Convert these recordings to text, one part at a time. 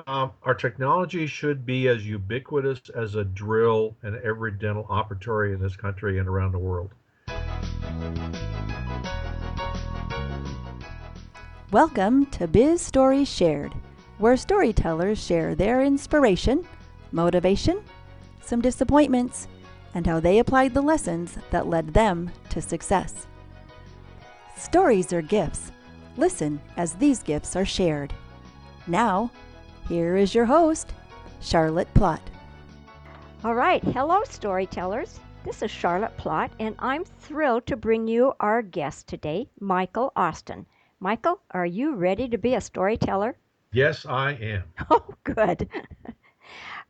Our technology should be as ubiquitous as a drill in every dental operatory in this country and around the world. Welcome to Biz Stories Shared, where storytellers share their inspiration, motivation, some disappointments, and how they applied the lessons that led them to success. Stories are gifts. Listen as these gifts are shared. Now, here is your host, Charlotte Plott. All right, hello storytellers. This is Charlotte Plott, and I'm thrilled to bring you our guest today, Michael Austin. Michael, are you ready to be a storyteller? Yes, I am. Oh, good.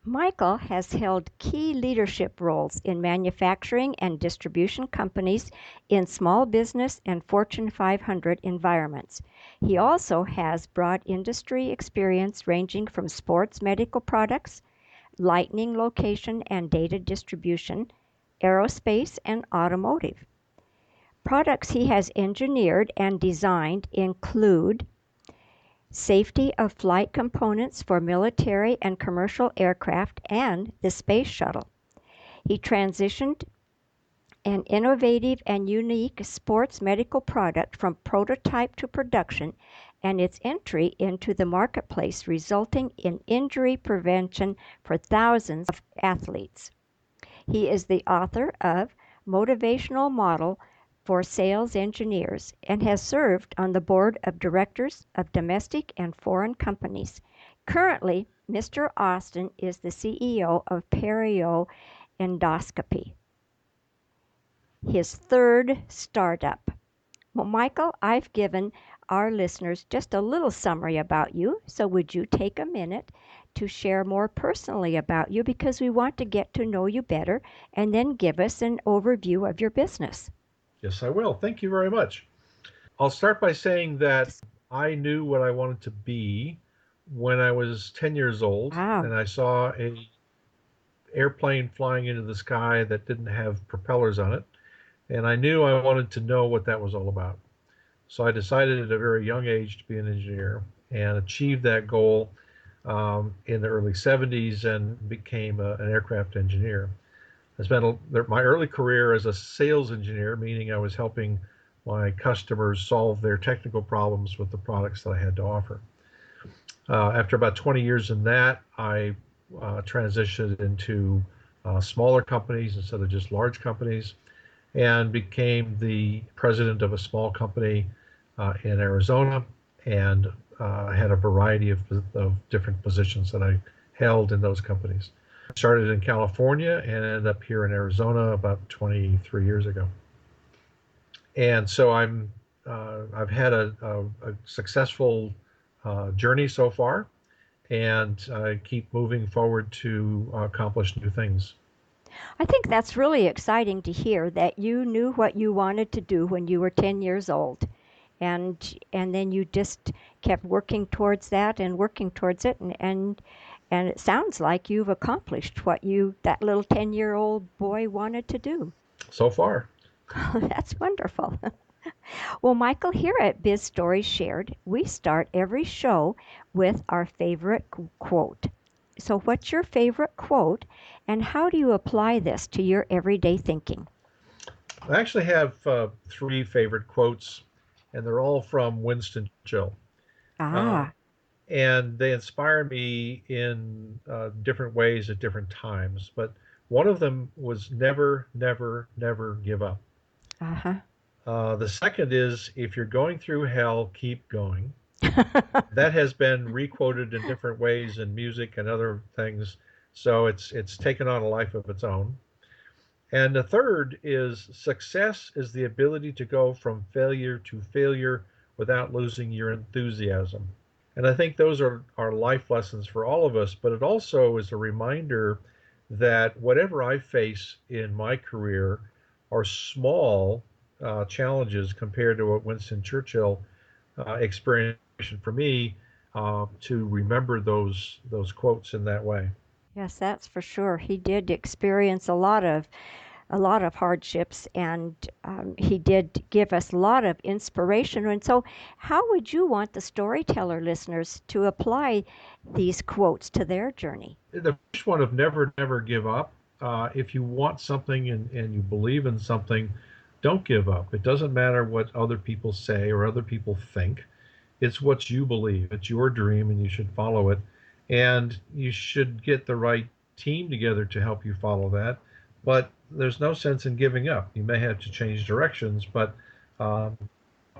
Michael has held key leadership roles in manufacturing and distribution companies in small business and Fortune 500 environments. He also has broad industry experience ranging from sports medical products, lighting location and data distribution, aerospace, and automotive. Products he has engineered and designed include safety of flight components for military and commercial aircraft and the space shuttle. He transitioned an innovative and unique sports medical product from prototype to production and its entry into the marketplace, resulting in injury prevention for thousands of athletes. He is the author of Motivational Model for Sales Engineers and has served on the board of directors of domestic and foreign companies. Currently, Mr. Austin is the CEO of Perio Endoscopy, his third startup. Well, Michael, I've given our listeners just a little summary about you, so would you take a minute to share more personally about you because we want to get to know you better and then give us an overview of your business? Yes, I will. Thank you very much. I'll start by saying that I knew what I wanted to be when I was 10 years old Wow. and I saw a airplane flying into the sky that didn't have propellers on it, and I knew I wanted to know what that was all about. So I decided at a very young age to be an engineer and achieved that goal in the early 70s and became an aircraft engineer. I spent my early career as a sales engineer, meaning I was helping my customers solve their technical problems with the products that I had to offer. After about 20 years in that, I transitioned into smaller companies instead of just large companies and became the president of a small company in Arizona and had a variety of different positions that I held in those companies. Started in California and ended up here in Arizona about 23 years ago. And so I've had a successful journey so far, and I keep moving forward to accomplish new things. I think that's really exciting to hear that you knew what you wanted to do when you were 10 years old. And then you just kept working towards that and working towards it and it sounds like you've accomplished what you that little 10-year-old boy wanted to do. So far, That's wonderful. Well, Michael, here at Biz Stories Shared, we start every show with our favorite quote. So, what's your favorite quote, and how do you apply this to your everyday thinking? I actually have three favorite quotes, and they're all from Winston Churchill. Uh, Ah, and they inspire me in different ways at different times. But one of them was never, never, never give up. uh The second is if you're going through hell, keep going. huh. That has been requoted in different ways in music and other things, so it's taken on a life of its own. And the third is success is the ability to go from failure to failure without losing your enthusiasm. And I think those are life lessons for all of us, but it also is a reminder that whatever I face in my career are small challenges compared to what Winston Churchill experienced for me to remember those quotes in that way. Yes, that's for sure. He did experience a lot of a lot of hardships, and he did give us a lot of inspiration. And so, how would you want the storyteller listeners to apply these quotes to their journey? The first one of never, never give up. If you want something and you believe in something, don't give up. It doesn't matter what other people say or other people think. It's what you believe. It's your dream, and you should follow it. And you should get the right team together to help you follow that. But there's no sense in giving up. You may have to change directions, but um,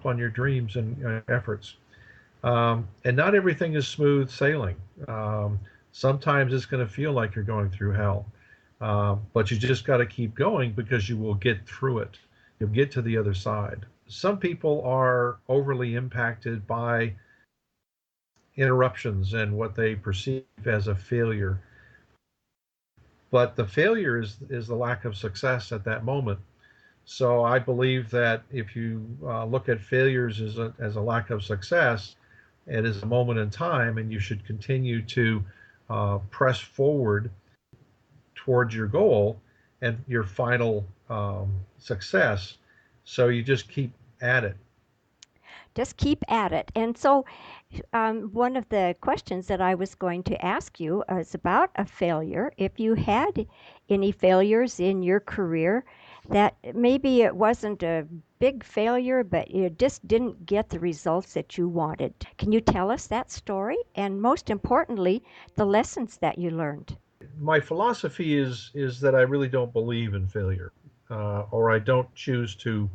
on your dreams and efforts. And not everything is smooth sailing. Sometimes it's going to feel like you're going through hell, but you just got to keep going because you will get through it. You'll get to the other side. Some people are overly impacted by interruptions and what they perceive as a failure. But the failure is the lack of success at that moment. So I believe that if you look at failures as a lack of success, it is a moment in time, and you should continue to press forward towards your goal and your final success. So you just keep at it. Just keep at it. And so, one of the questions that I was going to ask you is about a failure. If you had any failures in your career, that maybe it wasn't a big failure, but you just didn't get the results that you wanted. Can you tell us that story? And most importantly, the lessons that you learned. My philosophy is that I really don't believe in failure, or I don't choose to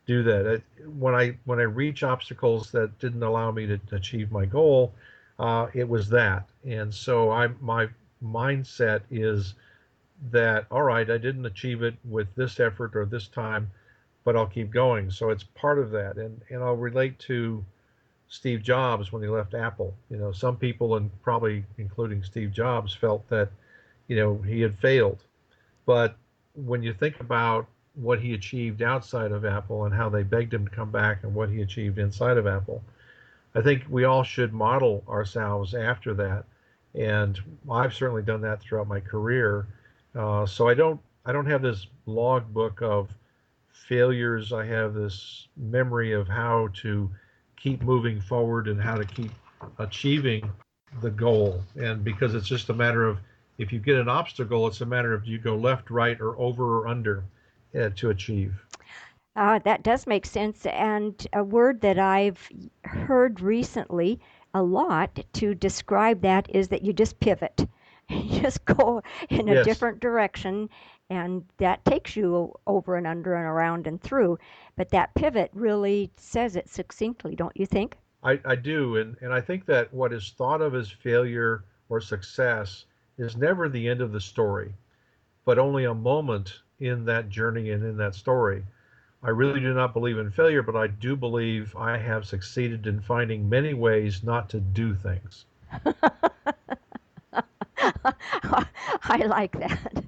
do that. When I reach obstacles that didn't allow me to achieve my goal, it was that, and so my mindset is that all right, I didn't achieve it with this effort or this time, but I'll keep going. So it's part of that, and I'll relate to Steve Jobs when he left Apple. Some people, and probably including Steve Jobs, felt that he had failed. But when you think about what he achieved outside of Apple and how they begged him to come back and what he achieved inside of Apple, I think we all should model ourselves after that. And I've certainly done that throughout my career. So I don't have this logbook of failures. I have this memory of how to keep moving forward and how to keep achieving the goal. And because it's just a matter of, if you get an obstacle, it's a matter of, do you go left, right, or over or under to achieve. That does make sense. And a word that I've heard recently a lot to describe that is that you just pivot. You just go in a Yes, different direction, and that takes you over and under and around and through. But that pivot really says it succinctly, don't you think? I do. And I think that what is thought of as failure or success is never the end of the story, but only a moment in that journey and in that story. I really do not believe in failure, but I do believe I have succeeded in finding many ways not to do things. I like that.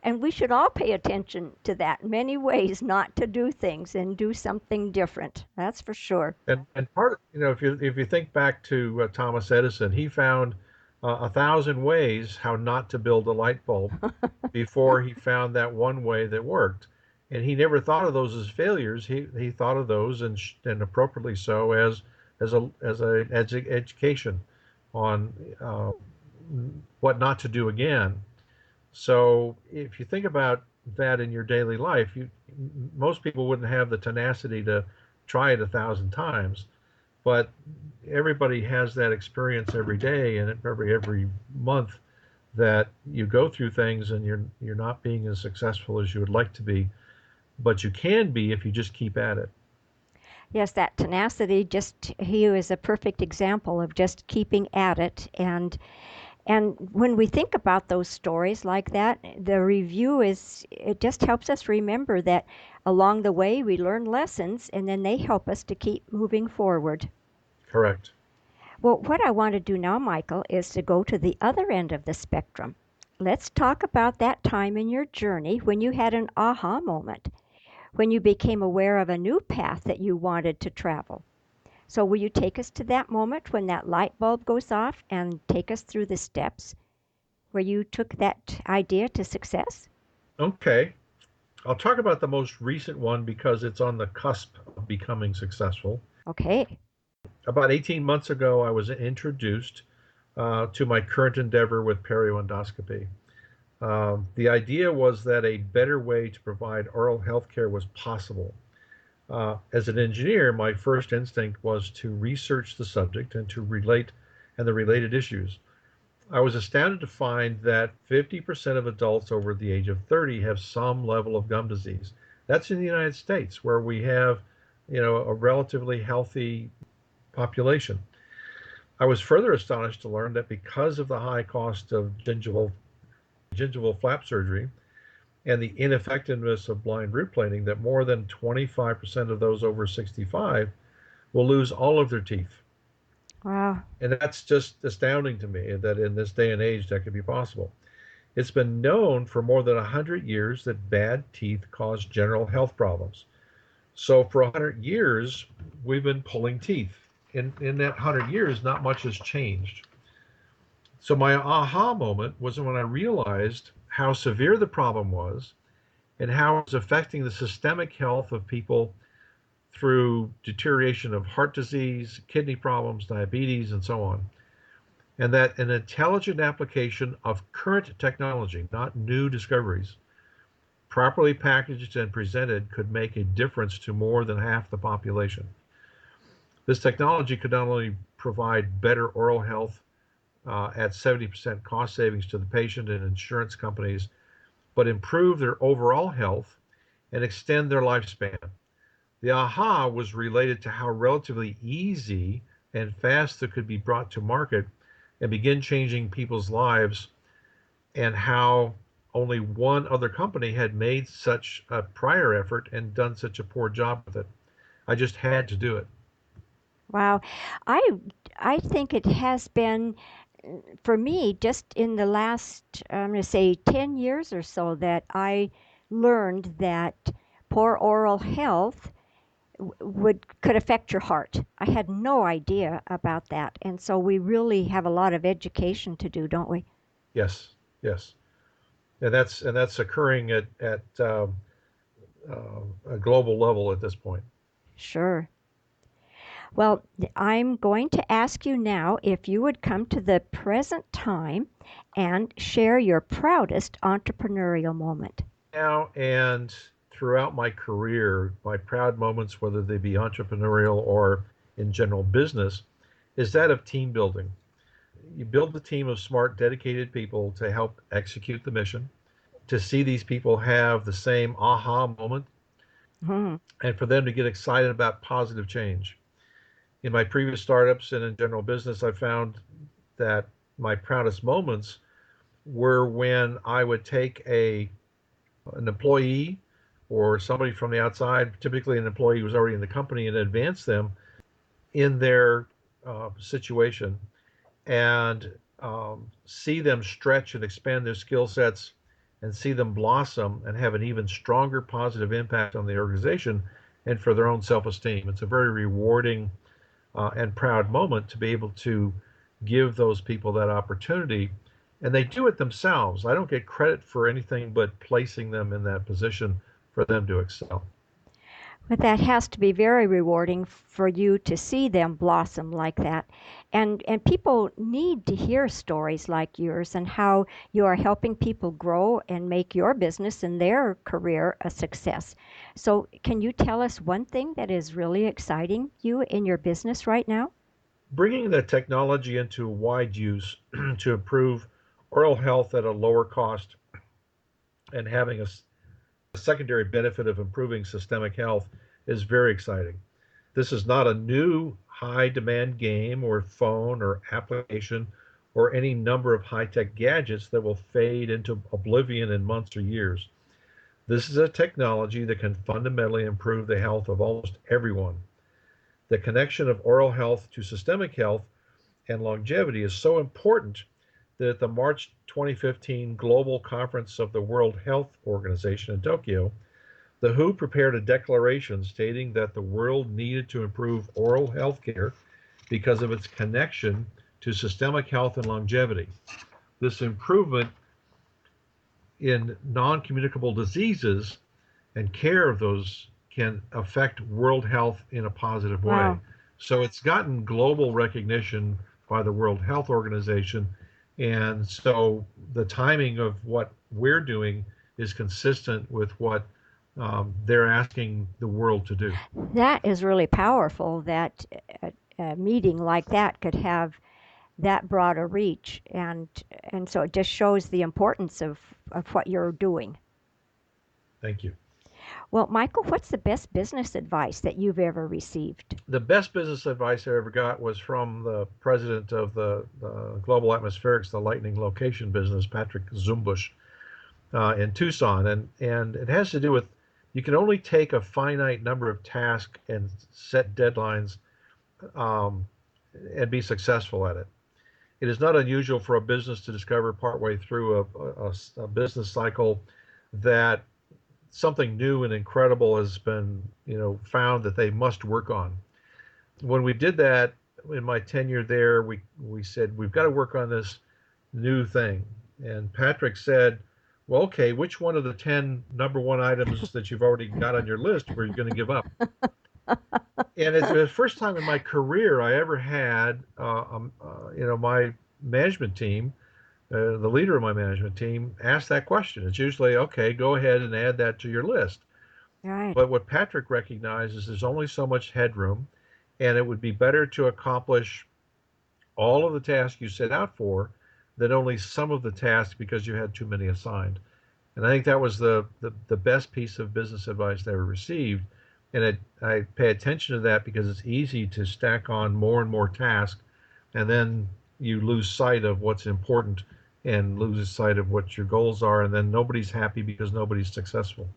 And we should all pay attention to that. Many ways not to do things and do something different. That's for sure. And part, if you think back to Thomas Edison, he found 1,000 ways how not to build a light bulb before he found that one way that worked. And he never thought of those as failures. He thought of those, and appropriately so, as education on what not to do again. So if you think about that in your daily life, most people wouldn't have the tenacity to try it 1,000 times, but everybody has that experience every day and every month, that you go through things and you're not being as successful as you would like to be, but you can be if you just keep at it. Yes, that tenacity, just he is a perfect example of just keeping at it. And when we think about those stories like that, the review is, it just helps us remember that along the way we learn lessons, and then they help us to keep moving forward. Correct. Well, what I want to do now, Michael, is to go to the other end of the spectrum. Let's talk about that time in your journey when you had an aha moment, when you became aware of a new path that you wanted to travel. So, will you take us to that moment when that light bulb goes off and take us through the steps where you took that idea to success? Okay. I'll talk about the most recent one because it's on the cusp of becoming successful. Okay. About 18 months ago, I was introduced to my current endeavor with Perio Endoscopy. The idea was that a better way to provide oral health care was possible. As an engineer, my first instinct was to research the subject and the related issues. I was astounded to find that 50% of adults over the age of 30 have some level of gum disease. That's in the United States, where we have, a relatively healthy population. I was further astonished to learn that because of the high cost of gingival flap surgery and the ineffectiveness of blind root planing, that more than 25% of those over 65 will lose all of their teeth. Wow. And that's just astounding to me that in this day and age that could be possible. It's been known for more than 100 years that bad teeth cause general health problems. So for 100 years, we've been pulling teeth. In that 100 years, not much has changed. So my aha moment was when I realized how severe the problem was and how it was affecting the systemic health of people through deterioration of heart disease, kidney problems, diabetes, and so on. And that an intelligent application of current technology, not new discoveries, properly packaged and presented, could make a difference to more than half the population. This technology could not only provide better oral health at 70% cost savings to the patient and insurance companies, but improve their overall health and extend their lifespan. The aha was related to how relatively easy and fast it could be brought to market and begin changing people's lives, and how only one other company had made such a prior effort and done such a poor job with it. I just had to do it. Wow. I I think it has been for me just in the last I'm going to say 10 years or so that I learned that poor oral health would could affect your heart. I had no idea about that. And so we really have a lot of education to do, don't we? Yes, yes, and that's occurring at a global level at this point. Sure. Well, I'm going to ask you now if you would come to the present time and share your proudest entrepreneurial moment. Now and throughout my career, my proud moments, whether they be entrepreneurial or in general business, is that of team building. You build a team of smart, dedicated people to help execute the mission, to see these people have the same aha moment, Hmm. and for them to get excited about positive change. In my previous startups and in general business, I found that my proudest moments were when I would take an employee or somebody from the outside, typically an employee who was already in the company, and advance them in their situation and see them stretch and expand their skill sets and see them blossom and have an even stronger positive impact on the organization and for their own self-esteem. It's a very rewarding and proud moment to be able to give those people that opportunity. And they do it themselves. I don't get credit for anything but placing them in that position for them to excel. But that has to be very rewarding for you to see them blossom like that. And people need to hear stories like yours and how you are helping people grow and make your business and their career a success. So, can you tell us one thing that is really exciting you in your business right now? Bringing the technology into wide use to improve oral health at a lower cost and having a secondary benefit of improving systemic health is very exciting. This is not a new high demand game or phone or application or any number of high tech gadgets that will fade into oblivion in months or years. This is a technology that can fundamentally improve the health of almost everyone. The connection of oral health to systemic health and longevity is so important that at the March 2015 Global Conference of the World Health Organization in Tokyo, the WHO prepared a declaration stating that the world needed to improve oral health care because of its connection to systemic health and longevity. This improvement in non communicable diseases and care of those can affect world health in a positive way. Wow. So it's gotten global recognition by the World Health Organization. And so the timing of what we're doing is consistent with what they're asking the world to do. That is really powerful that a meeting like that could have that broad a reach, and so it just shows the importance of what you're doing. Thank you. Well, Michael, what's the best business advice that you've ever received? The best business advice I ever got was from the president of the Global Atmospherics, the lightning location business, Patrick Zumbush, in Tucson, and it has to do with you can only take a finite number of tasks and set deadlines um, and be successful at it. It is not unusual for a business to discover partway through a business cycle that something new and incredible has been, found that they must work on. When we did that in my tenure there, we said we've got to work on this new thing. And Patrick said, "Well, okay, which one of the 10 number one items that you've already got on your list were you going to give up?" And it's the first time in my career I ever had, my management team, the leader of my management team, ask that question. It's usually, okay, go ahead and add that to your list. Right. But what Patrick recognizes is there's only so much headroom, and it would be better to accomplish all of the tasks you set out for than only some of the tasks because you had too many assigned. And I think that was the best piece of business advice I ever received. And I pay attention to that because it's easy to stack on more and more tasks, and then you lose sight of what's important and lose sight of what your goals are, and then nobody's happy because nobody's successful.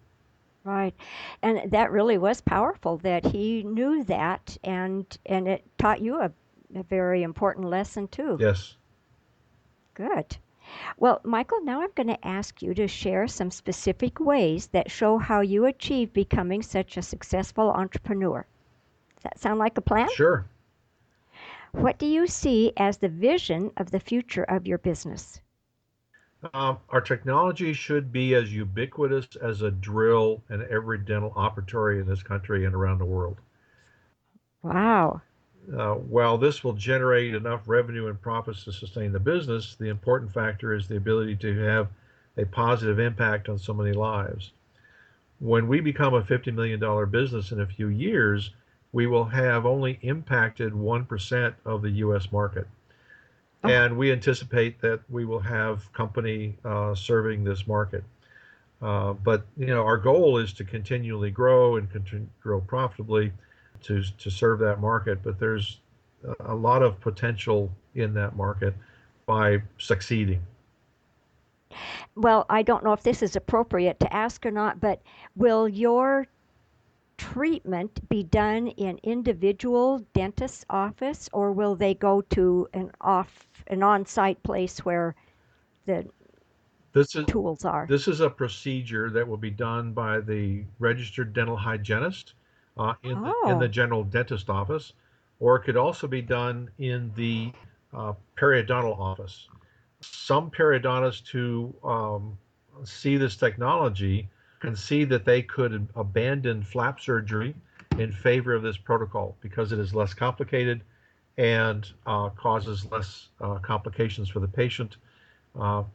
Right. And that really was powerful that he knew that, and it taught you a very important lesson too. Yes. Good. Well, Michael, now I'm going to ask you to share some specific ways that show how you achieve becoming such a successful entrepreneur. Does that sound like a plan? Sure. What do you see as the vision of the future of your business? Our technology should be as ubiquitous as a drill in every dental operatory in this country and around the world. Wow. While this will generate enough revenue and profits to sustain the business, the important factor is the ability to have a positive impact on so many lives. When we become a $50 million business in a few years, we will have only impacted 1% of the US market. Oh, And we anticipate that we will have company serving this market. But our goal is to continually grow and grow profitably to serve that market. But there's a lot of potential in that market by succeeding. well, I don't know if this is appropriate to ask or not, but will your treatment be done in individual dentist's office, or will they go to an on-site place where the This is tools are? this is a procedure that will be done by the registered dental hygienist in the Oh, general dentist office, or it could also be done in the periodontal office. Some periodontists who see this technology can see that they could abandon flap surgery in favor of this protocol because it is less complicated and causes less complications for the patient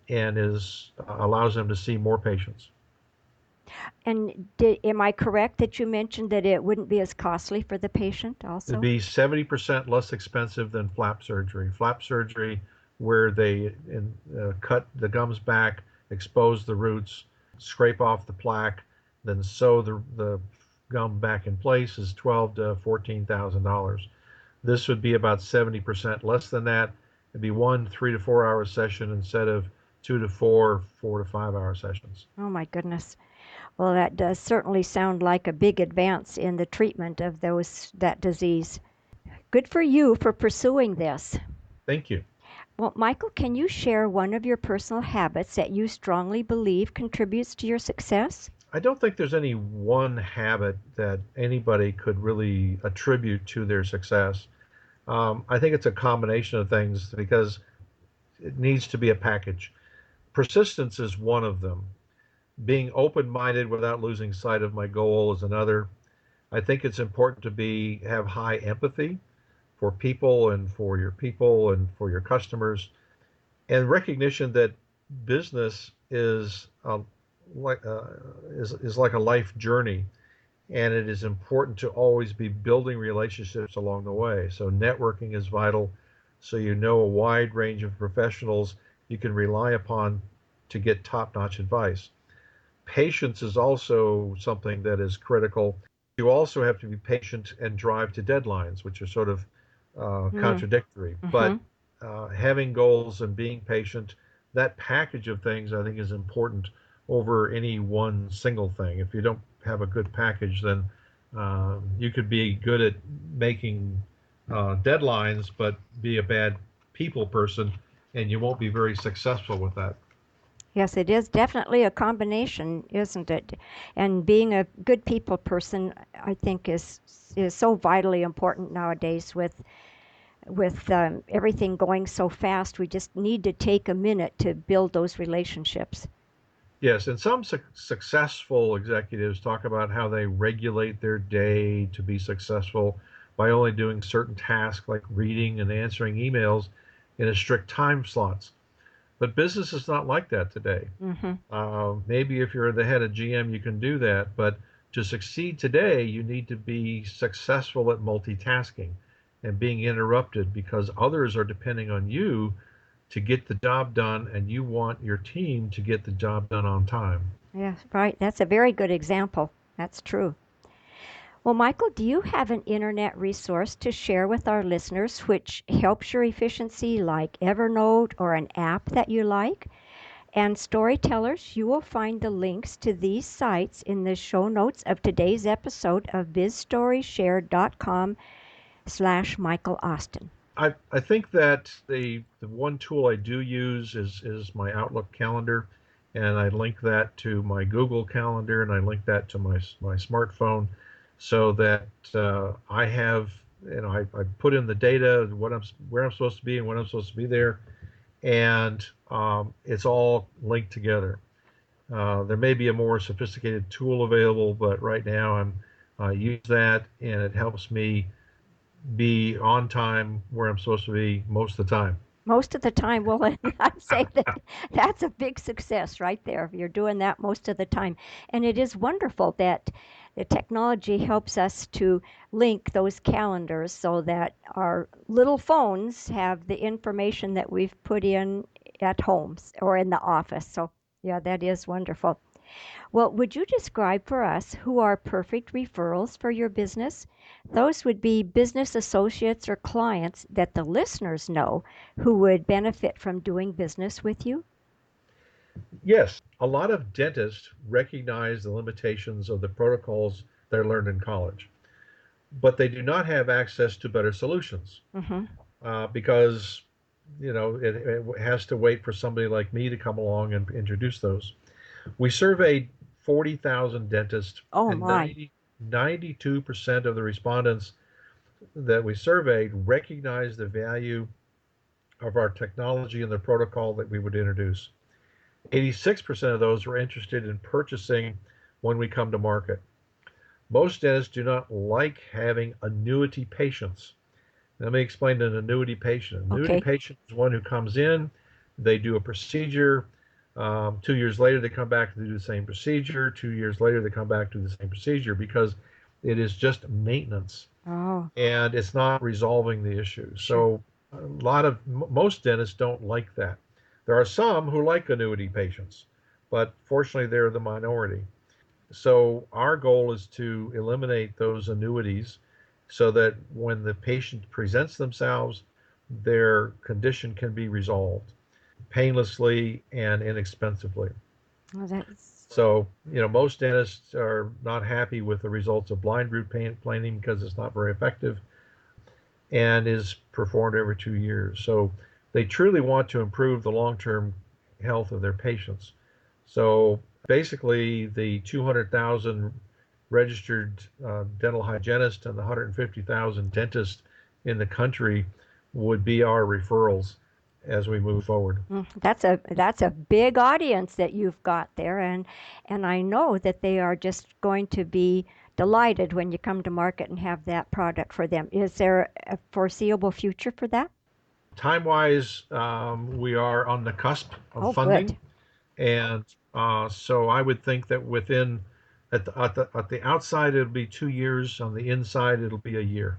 and is allows them to see more patients. and am I correct that you mentioned that it wouldn't be as costly for the patient It'd also? be 70% less expensive than flap surgery. Flap surgery, where they cut the gums back, expose the roots, scrape off the plaque, then sew the gum back in place, is $12,000 to $14,000. This would be about 70% less than that. It'd be 1 3 to 4 hour session instead of 2 to 4, 4 to 5 hour sessions. Oh my goodness. Well, that does certainly sound like a big advance in the treatment of that disease. Good for you for pursuing this. Thank you. Well, Michael, can you share one of your personal habits that you strongly believe contributes to your success? I don't think there's any one habit that anybody could really attribute to their success. I think it's a combination of things because it needs to be a package. Persistence is one of them. Being open-minded without losing sight of my goal is another. I think it's important to have high empathy for people and for your customers, and recognition that business like uh, is like a life journey, and it is important to always be building relationships along the way. So networking is vital, so you know a wide range of professionals you can rely upon to get top-notch advice. Patience is also something that is critical. You also have to be patient and drive to deadlines, which are sort of contradictory. But Mm-hmm. having goals and being patient, that package of things I think is important over any one single thing. If you don't have a good package, then you could be good at making deadlines, but be a bad people person, and you won't be very successful with that. Yes, it is definitely a combination, isn't it? And being a good people person, I think, is so vitally important nowadays with everything going so fast. We just need to take a minute to build those relationships. Yes, and some successful executives talk about how they regulate their day to be successful by only doing certain tasks like reading and answering emails in a strict time slots. But business is not like that today. Mm-hmm. Maybe if you're the head of GM, you can do that, but to succeed today, you need to be successful at multitasking and being interrupted because others are depending on you to get the job done, and you want your team to get the job done on time. Yes, right. That's a very good example. That's true. Well, Michael, do you have an internet resource to share with our listeners which helps your efficiency, like Evernote or an app that you like? And storytellers, you will find the links to these sites in the show notes of today's episode of bizstoryshared.com/Michael Austin. I think that the one tool I do use is my Outlook calendar, and I link that to my Google Calendar, and I link that to my smartphone, so that I have I put in the data where I'm supposed to be and when I'm supposed to be there, and it's all linked together. There may be a more sophisticated tool available, but right now I use that, and it helps me be on time where I'm supposed to be most of the time. Most of the time, well, I'd say that that's a big success right there. You're doing that most of the time. And it is wonderful that the technology helps us to link those calendars so that our little phones have the information that we've put in at home or in the office. So, yeah, that is wonderful. Well, would you describe for us who are perfect referrals for your business? Those would be business associates or clients that the listeners know who would benefit from doing business with you. Yes, a lot of dentists recognize the limitations of the protocols they learned in college, but they do not have access to better solutions Mm-hmm. because it has to wait for somebody like me to come along and introduce those. We surveyed 40,000 dentists, Oh, and my. 92% of the respondents that we surveyed recognized the value of our technology and the protocol that we would introduce. 86% of those were interested in purchasing when we come to market. Most dentists do not like having annuity patients. Let me explain an annuity patient. An annuity Okay. patient is one who comes in, they do a procedure. 2 years later, they come back to do the same procedure. 2 years later, they come back to the same procedure because it is just maintenance Oh, and it's not resolving the issue. sure. So, most dentists don't like that. There are some who like annuity patients, but fortunately, they're the minority. So our goal is to eliminate those annuities so that when the patient presents themselves, their condition can be resolved painlessly and inexpensively. Oh, that's So, most dentists are not happy with the results of blind root planing because it's not very effective and is performed every 2 years. So they truly want to improve the long-term health of their patients. So basically, the 200,000 registered dental hygienists and the 150,000 dentists in the country would be our referrals. as we move forward. That's a big audience that you've got there, and I know that they are just going to be delighted when you come to market and have that product for them. Is there a foreseeable future for that? Time-wise, we are on the cusp of Oh, good. funding, and so I would think that within at the outside it'll be 2 years. On the inside, it'll be a year.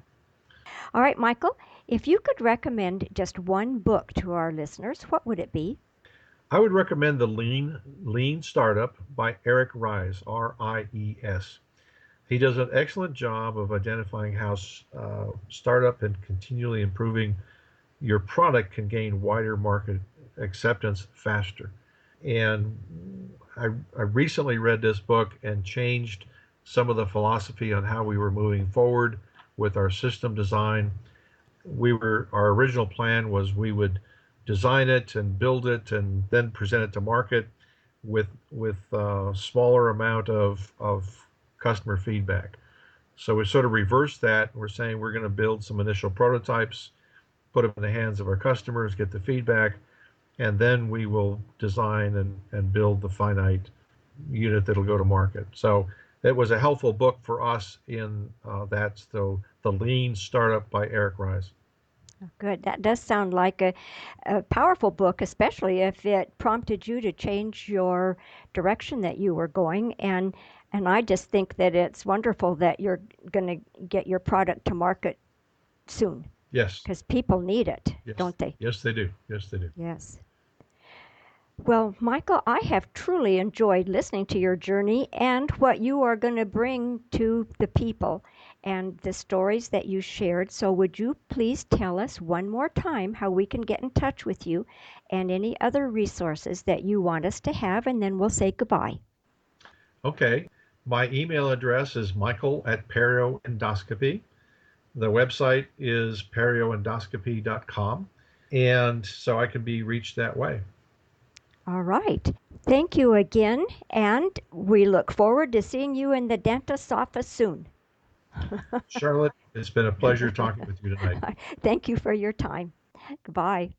All right, Michael, if you could recommend just one book to our listeners, what would it be? I would recommend the Lean Startup by Eric Ries, Ries. He does an excellent job of identifying how startup and continually improving your product can gain wider market acceptance faster. And I recently read this book and changed some of the philosophy on how we were moving forward with our system design. Our original plan was we would design it and build it and then present it to market with a smaller amount of customer feedback. So we sort of reversed that. We're saying we're going to build some initial prototypes, put them in the hands of our customers, get the feedback, and then we will design and build the finite unit that'll go to market. So it was a helpful book for us in that. So the Lean Startup by Eric Ries. Good. That does sound like a powerful book, especially if it prompted you to change your direction that you were going. And I just think that it's wonderful that you're going to get your product to market soon Yes, because people need it, yes, don't they? yes, they do. Yes, they do. Yes. Well, Michael, I have truly enjoyed listening to your journey and what you are going to bring to the people and the stories that you shared. So, would you please tell us one more time how we can get in touch with you and any other resources that you want us to have, and then we'll say goodbye. Okay. My email address is Michael at Perio Endoscopy. The website is perioendoscopy.com. And so I can be reached that way. All right. Thank you again, and we look forward to seeing you in the dentist's office soon. Charlotte, it's been a pleasure talking with you tonight. Thank you for your time. Goodbye.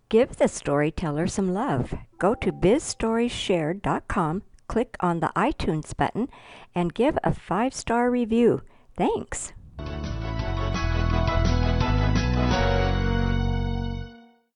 Give the storyteller some love. Go to bizstorieshared.com, click on the iTunes button, and give a 5-star review. Thanks.